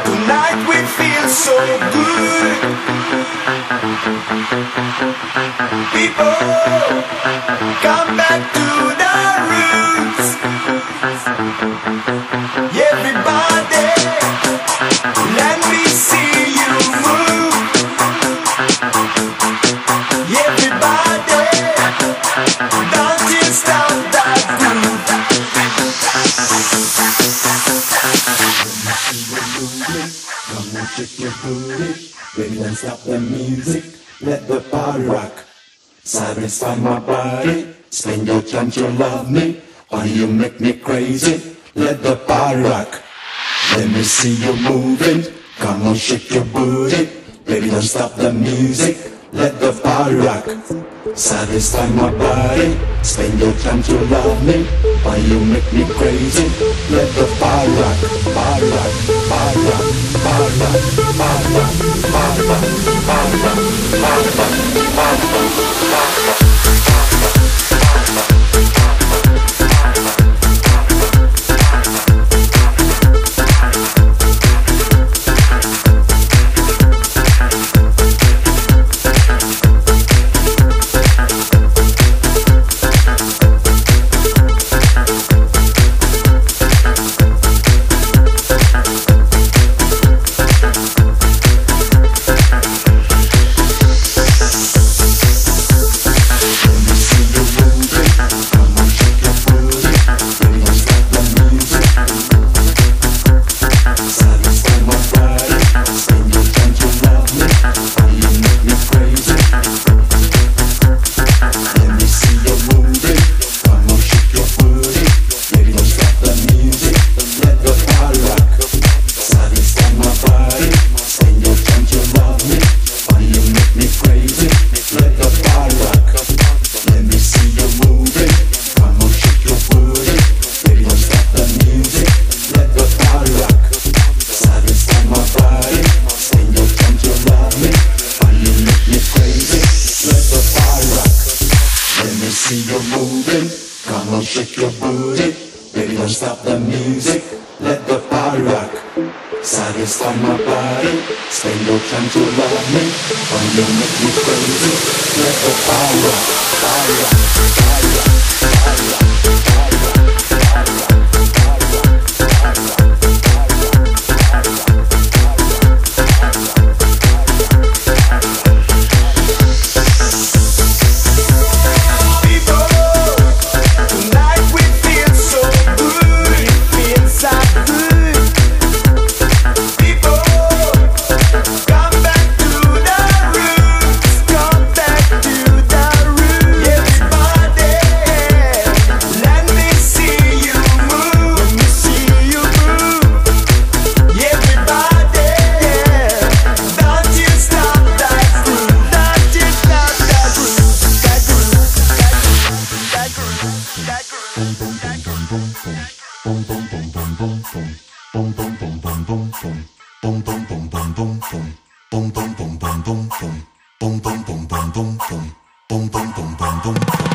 Tonight we feel so good. People, come back to the roots. Everybody, let me see you move. Everybody, don't you stop that groove. Come on, shake your booty, baby, don't stop the music. Let the party rock. Satisfy my body. Spend your time to love me, or you make me crazy. Let the party rock. Let me see you moving. Come on, shake your booty, baby, don't stop the music. Let the party rock. Satisfy my body. Spend your time to love me, or you make me crazy. Let the party rock, party rock, party rock, party rock, party rock, party rock, party rock, party rock, party rock. See you moving, come on, shake your booty. Baby, don't stop the music, let the party rock. Satisfy my body, spend your time to love me, when you make me crazy. Let the party rock, party rock, party rock, party rock, party rock, party rock. Boom boom boom boom boom boom boom boom boom boom boom boom boom boom boom boom.